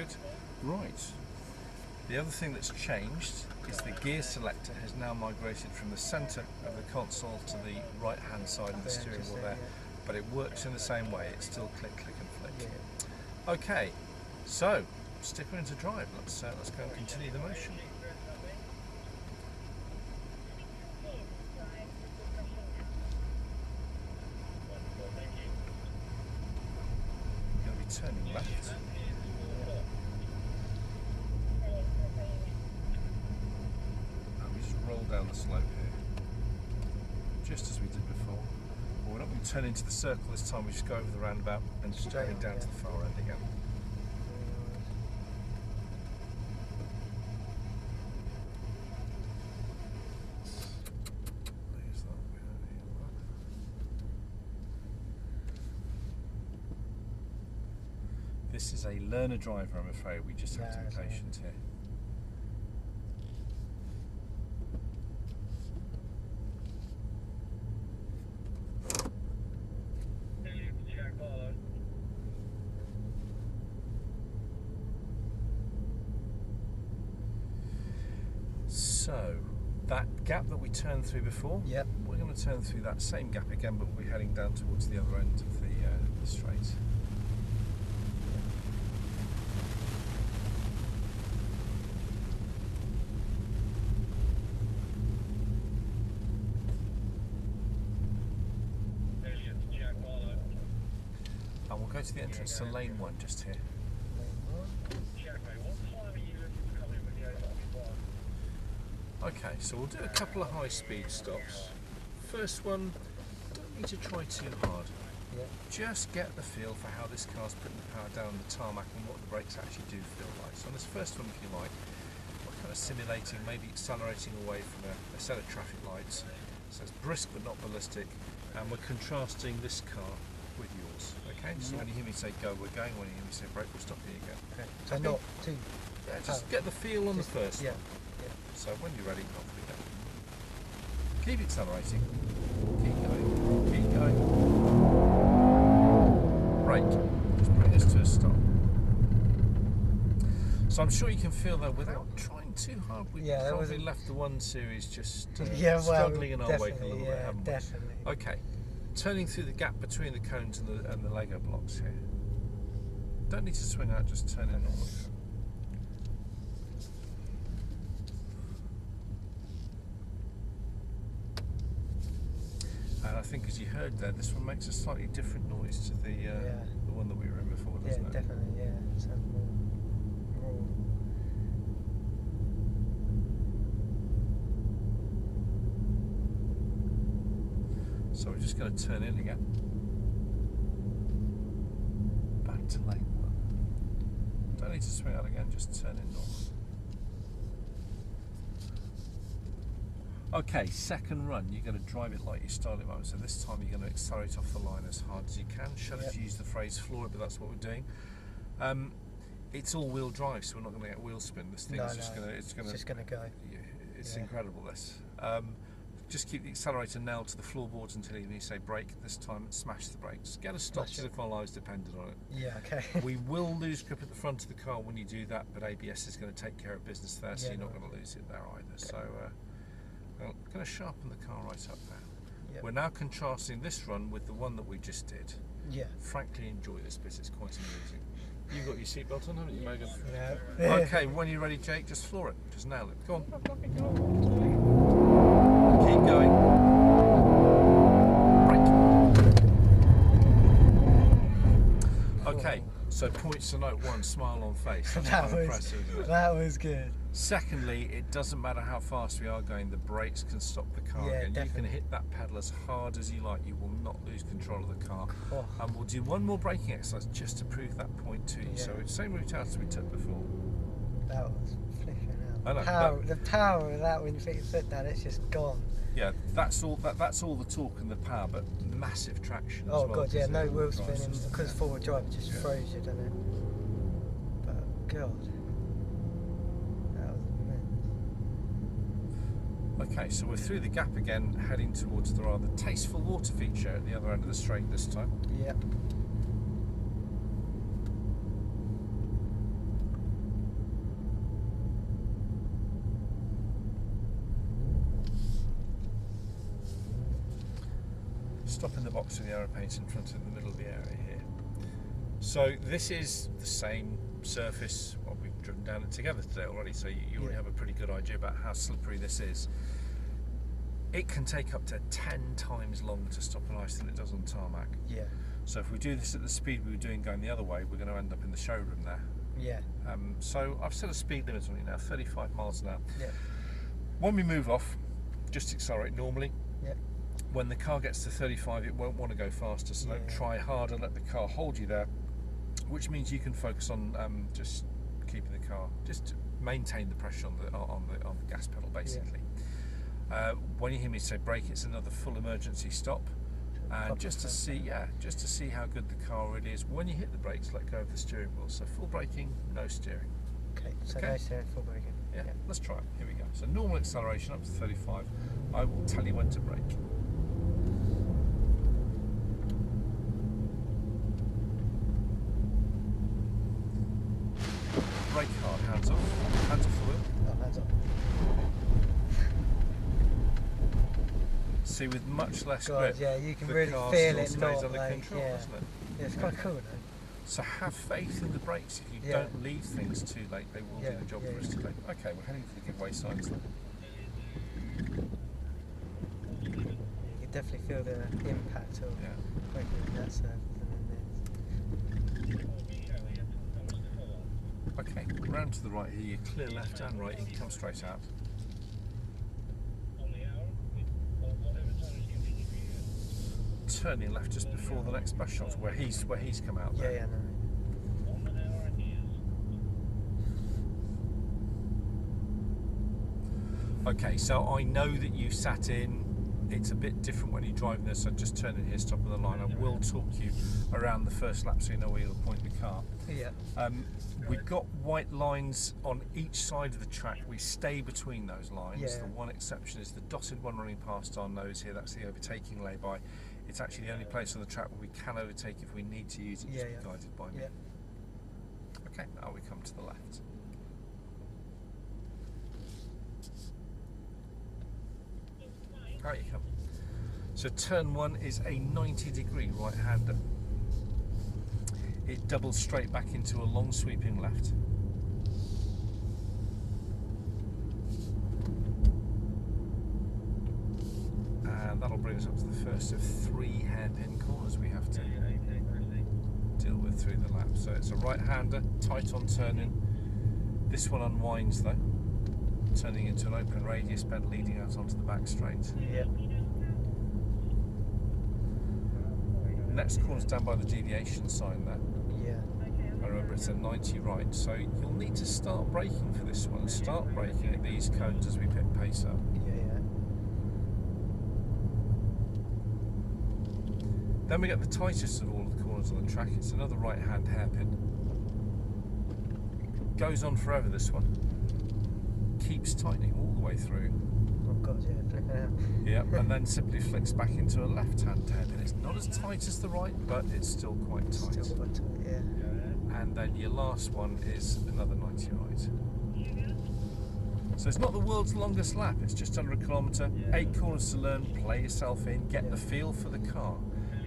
good. Right. The other thing that's changed is the gear selector has now migrated from the centre of the console to the right hand side of the steering wheel there. But it works in the same way, it's still click, click and flick. Yeah. Okay, so stick her into drive. Let's go and continue the motion. We're going to be turning left. And we just roll down the slope here, just as we did before. We're not going to turn into the circle this time, we just go over the roundabout and just head down to the far end again. This is a learner driver, I'm afraid. We just have to be patient here. So, that gap that we turned through before, we're going to turn through that same gap again, but we're heading down towards the other end of the straight. And we'll go to the entrance to lane 1 just here. Okay, so we'll do a couple of high-speed stops. First one, don't need to try too hard. Just get the feel for how this car's putting the power down the tarmac and what the brakes actually do feel like. So on this first one, if you like, we're kind of simulating, maybe accelerating away from a set of traffic lights. So it's brisk but not ballistic, and we're contrasting this car with yours. Okay, so when you hear me say go, we're going. When you hear me say brake, we'll stop here again. Okay. So not too. Yeah, just get the feel on the first one. Yeah. So when you're ready, off we go. Keep accelerating. Keep going. Keep going. Brake. Just bring us to a stop. So I'm sure you can feel that without trying too hard. We probably left the 1 Series just struggling in our wake a little bit, haven't we? Definitely. Okay. Turning through the gap between the cones and the Lego blocks here. Don't need to swing out, just turn in normally. And I think, as you heard there, this one makes a slightly different noise to the one that we were in before, doesn't it? Definitely, yeah. It sounds more raw. So we're just going to turn in again. Back to lane 1. Don't need to swing out again, just turn in normally. Okay, second run, you're going to drive it like you started it moment. So this time you're going to accelerate off the line as hard as you can. Shudder to use the phrase floor it, but that's what we're doing. It's all-wheel drive, so we're not going to get wheel spin. This thing is just going to go. It's incredible, this. Just keep the accelerator nailed to the floorboards until you say brake. This time, smash the brakes. Get a stop as if our lives depended on it. Yeah, okay. We will lose grip at the front of the car when you do that, but ABS is going to take care of business there, so you're not going to lose it there either. Okay. So, we're going to sharpen the car right up there. Yep. We're now contrasting this run with the one that we just did. Yeah. Frankly, enjoy this bit. It's quite amusing. You've got your seatbelt on, haven't you, Megan? No. Okay, when you're ready, Jake, just floor it. Just nail it. Go on. Keep going. Brake. Okay, so points to note 1, smile on face. That's quite impressive, isn't it? That was good. Secondly, it doesn't matter how fast we are going, the brakes can stop the car again. Definitely. You can hit that pedal as hard as you like, you will not lose control of the car. Oh. And we'll do one more braking exercise just to prove that point to you. So it's the same route out as we took before. That was flipping out. I know, the power of that when you put your foot down, it's just gone. Yeah, that's all the torque and the power, but massive traction as well. Oh god, yeah, no wheel spinning because forward drive just froze you, doesn't it? But god. Okay, so we're through the gap again, heading towards the rather tasteful water feature at the other end of the straight this time. Yep. stop in the box with the arrow paint in front of the middle of the area here. So this is the same surface. Well, we've driven down it together today already, so you already have a pretty good idea about how slippery this is. It can take up to 10 times longer to stop on ice than it does on tarmac. Yeah. So if we do this at the speed we were doing going the other way, we're going to end up in the showroom there. Yeah. So I've set a speed limit on it now, 35 miles an hour. Yeah. When we move off, just accelerate normally. Yeah. When the car gets to 35, it won't want to go faster, so don't try harder, let the car hold you there, which means you can focus on just keeping the car, just maintain the pressure on the gas pedal, basically. Yeah. When you hear me say brake, it's another full emergency stop, and just to see how good the car really is. When you hit the brakes, let go of the steering wheel. So full braking, no steering. Okay, so no steering, full braking. Yeah, let's try it. Here we go. So normal acceleration up to 35. I will tell you when to brake. Brake hard, hands off. Hands off the wheel. Oh, hands off. See, with much less God, grip, yeah, you can the really car feel still it stays not under like, control, doesn't it? Yeah, it's quite cool though. So have faith in the brakes. If you don't leave things too late, they will do the job for us today. Okay, we're heading for the giveaway signs then. You can definitely feel the impact of braking in that surface and then this. Okay, round to the right here, you clear left and right, you can come straight out. Turning left just before the next bus shelter, where he's come out there. Yeah, no. Okay, so I know that you sat in. It's a bit different when you're driving this, so just turn in here, stop on the line. I will talk you around the first lap so you know where you'll point the car. Yeah. We've got white lines on each side of the track. We stay between those lines. Yeah. The one exception is the dotted one running past our nose here. That's the overtaking lay-by. It's actually the only place on the track where we can overtake if we need to use it, just be guided by me. Yeah. Okay, now we come to the left. Out you come. So turn one is a 90-degree right-hander. It doubles straight back into a long sweeping left. And that'll bring us up to the first of 3 hairpin corners we have to deal with through the lap. So it's a right-hander, tight on turning. This one unwinds though, turning into an open radius bend leading out onto the back straight. Yeah. Next corner's down by the deviation sign there. Yeah. I remember it's a 90 right, so you'll need to start braking for this one. Start braking at these cones as we pick pace up. Then we get the tightest of all of the corners on the track. It's another right-hand hairpin. Goes on forever, this one. Keeps tightening all the way through. Oh God, yeah, flipping out. Yeah, and then simply flicks back into a left-hand hairpin. It's not as tight as the right, but it's still quite tight. Still quite tight, yeah. And then your last one is another 90 right. So it's not the world's longest lap. It's just under a kilometre. 8 corners to learn. Play yourself in. Get the feel for the car.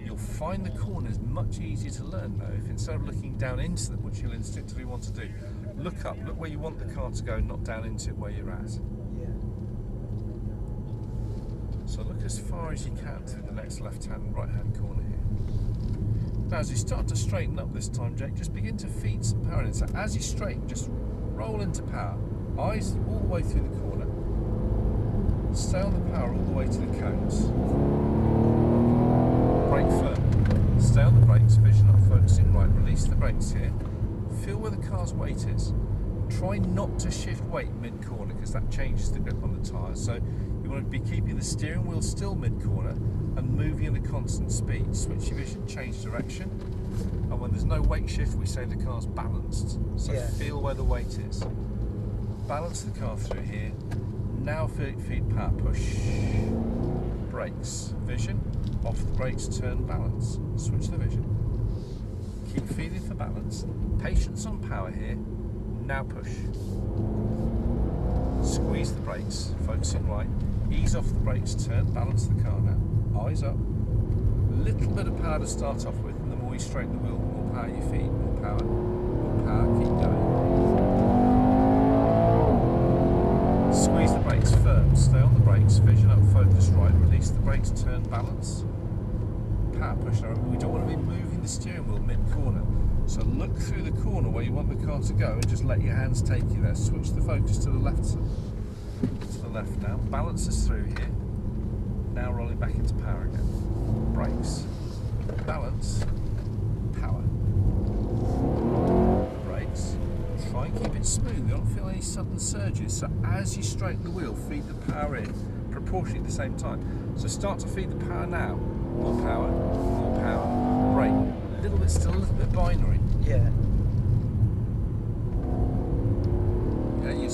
You'll find the corners much easier to learn though if instead of looking down into them, which you'll instinctively want to do, look up, look where you want the car to go, not down into it where you're at. Yeah. So look as far as you can through the next left-hand and right-hand corner here. Now as you start to straighten up this time, Jake, just begin to feed some power in. So as you straighten, just roll into power, eyes all the way through the corner, stay on the power all the way to the cones. Brake firm, stay on the brakes, vision up, focusing right, release the brakes here, feel where the car's weight is. Try not to shift weight mid-corner because that changes the grip on the tyres. So you want to be keeping the steering wheel still mid-corner and moving at a constant speed. Switch your vision, change direction, and when there's no weight shift we say the car's balanced. So feel where the weight is. Balance the car through here, now feed power, push, brakes, vision, off the brakes, turn, balance, switch the vision. Keep feeding for balance. Patience on power here. Now push. Squeeze the brakes, focusing right. Ease off the brakes, turn, balance the car now. Eyes up. little bit of power to start off with, and the more you straighten the wheel, the more power you feed, more power, keep going. Squeeze the brakes firm, stay on the brakes, vision up, focus right, release the brakes, turn, balance. Power push. Now we don't want to be moving the steering wheel mid-corner, so look through the corner where you want the car to go and just let your hands take you there. Switch the focus to the left now. Balance us through here. Now rolling back into power again. Brakes, balance, power. Brakes. Try and keep it smooth. You don't feel any sudden surges. So as you straighten the wheel, feed the power in proportionally at the same time. So start to feed the power now. More power, brake. Still a little bit binary. Yeah. Yeah, you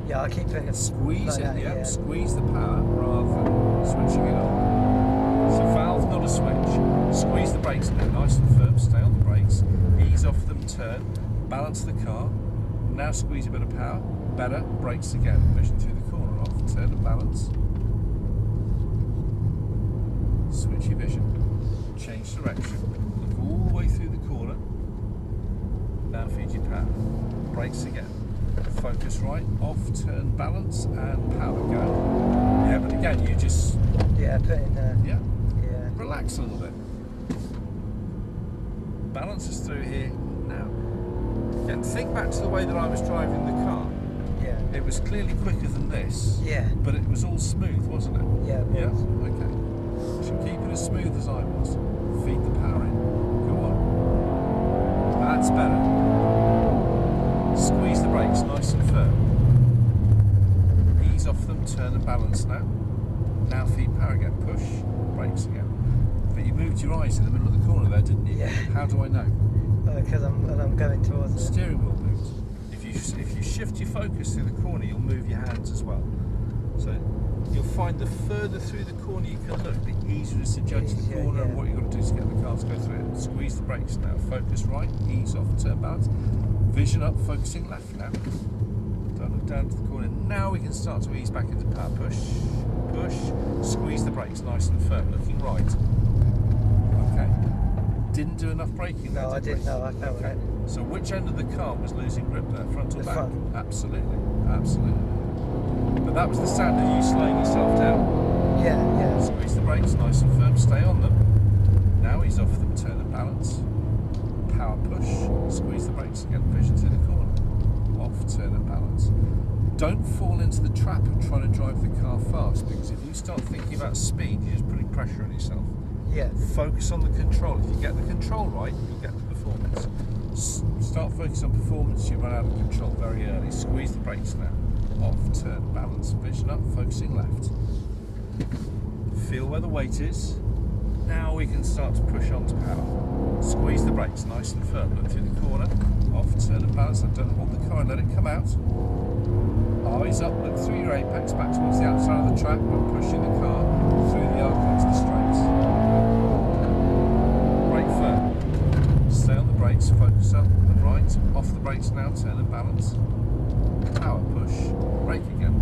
Yeah, I keep putting it squeeze like it, that, yeah. yeah. Squeeze the power rather than switching it on. So valve, not a switch. Squeeze the brakes now, nice and firm, stay on the brakes, ease off them, turn, balance the car. Now squeeze a bit of power, better, brakes again, vision through the corner, off, turn and balance. Switch your vision, change direction, look all the way through the corner. Now feed your power, brakes again. Focus right, off, turn, balance, and power go. Yeah, but again, you just put in yeah, yeah. relax a little bit. Balance us through here now. Again, think back to the way that I was driving the car. Yeah. It was clearly quicker than this. Yeah. But it was all smooth, wasn't it? Yeah, it was. Yeah. Okay. So keep it as smooth as I was. Feed the power in. Go on. That's better. Squeeze the brakes nice and firm. Ease off them, turn and balance now. Now feed power again. Push, brakes again. But you moved your eyes in the middle of the corner there, didn't you? Yeah. How do I know? Because I'm going towards The it. steering wheel moves. If you shift your focus through the corner, you'll move your hands as well. So you'll find the further through the corner you can look, the easier it is to judge the corner and what you've got to do to get the car to go through it. Squeeze the brakes now. Focus right, ease off, turn balance. Vision up, focusing left now. Don't look down to the corner. Now we can start to ease back into power. Push, push, squeeze the brakes nice and firm, looking right. Okay. Didn't do enough braking there, No, I didn't. No, I felt it. So which end of the car was losing grip there, front or The back? front. Absolutely, absolutely. But that was the sound of you slowing yourself down. Yeah, yeah. Squeeze the brakes nice and firm, stay on them. Now ease off them, turn and balance. Power push, squeeze the brakes again, vision through the corner. Off, turn and balance. Don't fall into the trap of trying to drive the car fast, because if you start thinking about speed, you're just putting pressure on yourself. Yeah. Focus on the control. If you get the control right, you'll get the performance. Start focusing on performance, you run out of control very early. Squeeze the brakes now. Off, turn, balance, vision up, focusing left. Feel where the weight is. Now we can start to push on to power. Squeeze the brakes nice and firm. Look through the corner. Off, turn and balance. Don't hold the car and let it come out. Eyes up, look through your apex back towards the outside of the track. We're pushing the car through the arc onto the straights. Brake firm. Stay on the brakes, focus up and right. Off the brakes now, turn and balance. Power push, brake again.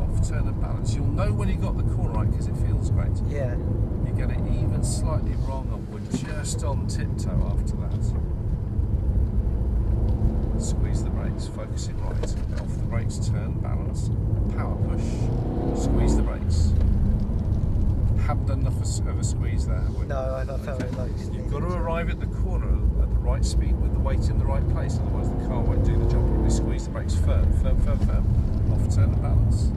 Off, turn and balance. You'll know when you got the corner right because it feels great. Yeah. You get it even slightly wrong and we're just on tiptoe after that. Squeeze the brakes, focusing right. Off the brakes, turn, balance. Power push, squeeze the brakes. Haven't done enough of a squeeze there, have we? No, I felt it like. You've got to arrive at the corner at the right speed with the weight in the right place, otherwise the car won't do the job properly. Squeeze the brakes firm, firm, firm, firm. Off, turn and balance.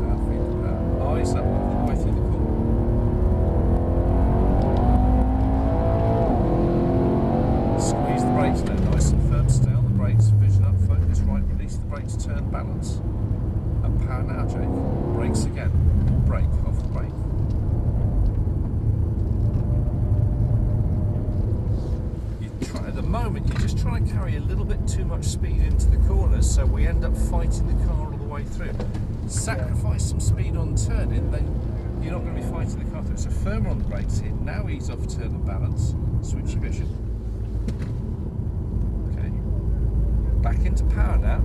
Now feed the power. Eyes up all the way through the corner. Squeeze the brakes now, nice and firm. Stay on the brakes, vision up, focus right, release the brakes, turn, balance. And power now, Jake. Brakes again. More brake, off the brake. At the moment, you're just trying to carry a little bit too much speed into the corners, so we end up fighting the car all the way through. Sacrifice some speed on turning, then you're not going to be fighting the car through. So firmer on the brakes here. Now ease off, turn and balance. Switch your vision. Okay. Back into power now,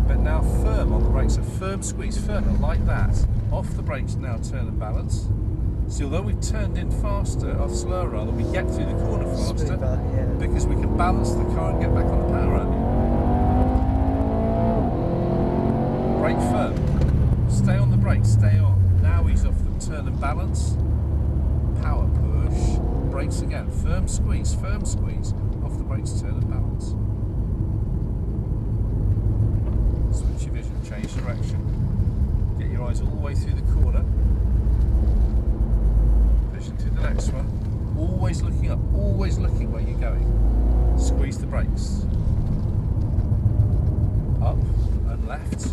but now firm on the brakes. So firm squeeze, firmer, like that. Off the brakes now, turn and balance. See, although we've turned in faster, or slower rather, we get through the corner faster Smooth back, yeah. because we can balance the car and get back on the power running. Brake firm. Stay on the brakes, stay on. Now he's off them, turn and balance. Power push. Brakes again. Firm squeeze, off the brakes, turn and balance. Switch your vision, change direction. Get your eyes all the way through the corner. Vision to the next one. Always looking up, always looking where you're going. Squeeze the brakes. Up and left.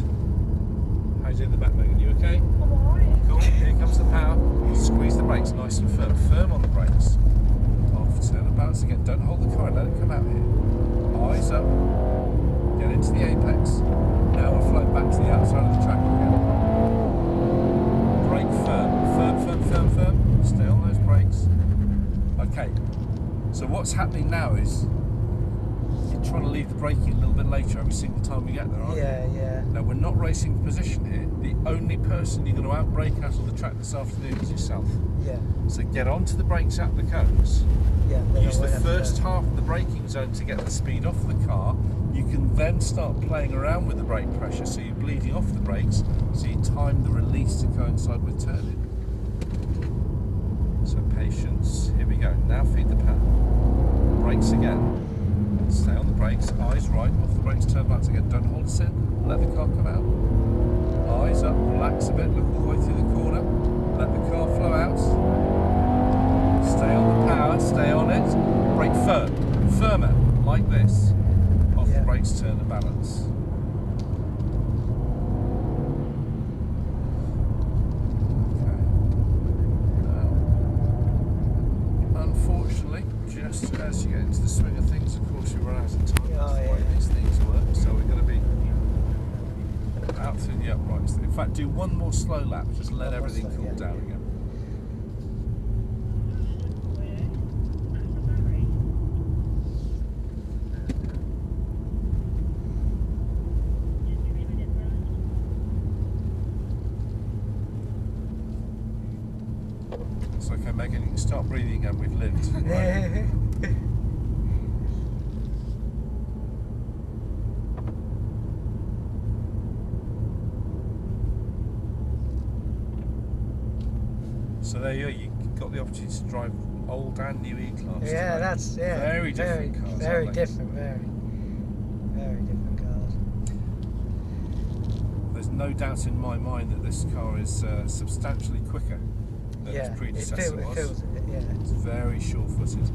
How you doing the back, Megan? You okay? I'm alright. Cool. Here comes the power. Squeeze the brakes nice and firm. Firm on the brakes. Off, turn and balance again. Don't hold the car, let it come out here. Eyes up. Get into the apex. Now we're flying back to the outside of the track again. Brake firm. Firm. Stay on those brakes. Okay. So what's happening now is you're trying to leave the braking a little bit later every single time we get there, aren't you? Yeah. Now we're not racing position here. The only person you're going to outbrake out on the track this afternoon is yourself. Yeah. So get onto the brakes at the cones. Yeah. Use the first half of the braking zone to get the speed off the car. You can then start playing around with the brake pressure so you're bleeding off the brakes, so you time the release to coincide with turning. So patience, here we go. Now feed the power. Brakes again. Stay on the brakes, eyes right, off the brakes, turn back again. Don't hold us in, let the car come out. Eyes up, relax a bit, look all the way through the corner. Let the car flow out. Stay on the power, stay on it. Brake firm, firmer, like this. Off the brakes, turn and balance. Okay. Now, unfortunately, just as you get into the swing of things, of course, we run out of time. That's the way these things work. So we're going to be out through the uprights. In fact, do one more slow lap. Just let everything cool down again. It's okay, Megan, you can start breathing again, we've lived. Right? So there you go, you got the opportunity to drive old and new E-Class. Yeah, that's very different cars. Very different, very different cars. There's no doubt in my mind that this car is substantially quicker than its predecessor was. It feels it, yeah. It's very sure-footed.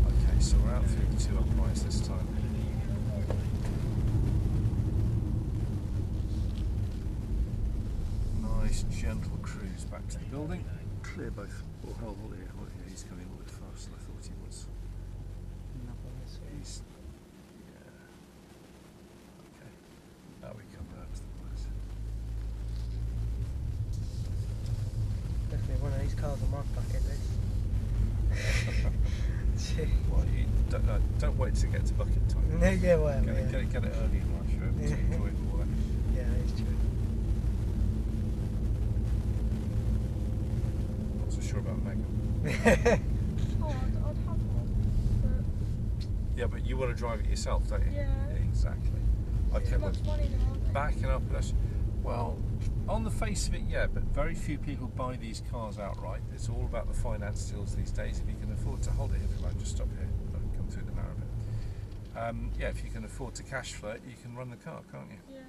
Okay, so we're out through the two uprights this time. Nice, gentle cruise back to the building. Clear both. Oh, hold on here. He's coming a little bit faster than I thought he was. He's, yeah. Okay. Now we come round to the place. Definitely one of these cars on my bucket list. Well, you don't wait to get to bucket time. No, yeah, well, Get it early in life. You're able to enjoy it more. Yeah, that is true. Not so sure about Megan. Oh, I'd have one. Yeah, but you want to drive it yourself, don't you? Yeah. Exactly. Okay, Too well, much money now, aren't they? backing up, well, on the face of it, yeah, but very few people buy these cars outright. It's all about the finance deals these days. If you can afford to hold it here, if you like, just stop here, come through the narrow bit. Yeah, if you can afford to cash flow it, you can run the car, can't you? Yeah.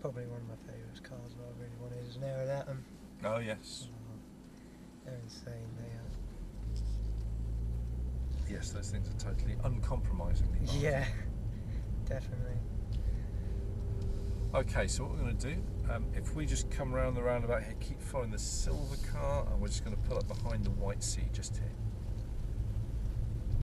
Probably one of my favourite cars. What I really wanted is an Aero Atom. Oh yes. They're insane. They are. Yes, those things are totally uncompromisingly fast. Yeah, definitely. Okay, so what we're going to do, if we just come around the roundabout here, keep following the silver car, and we're just going to pull up behind the white seat just here.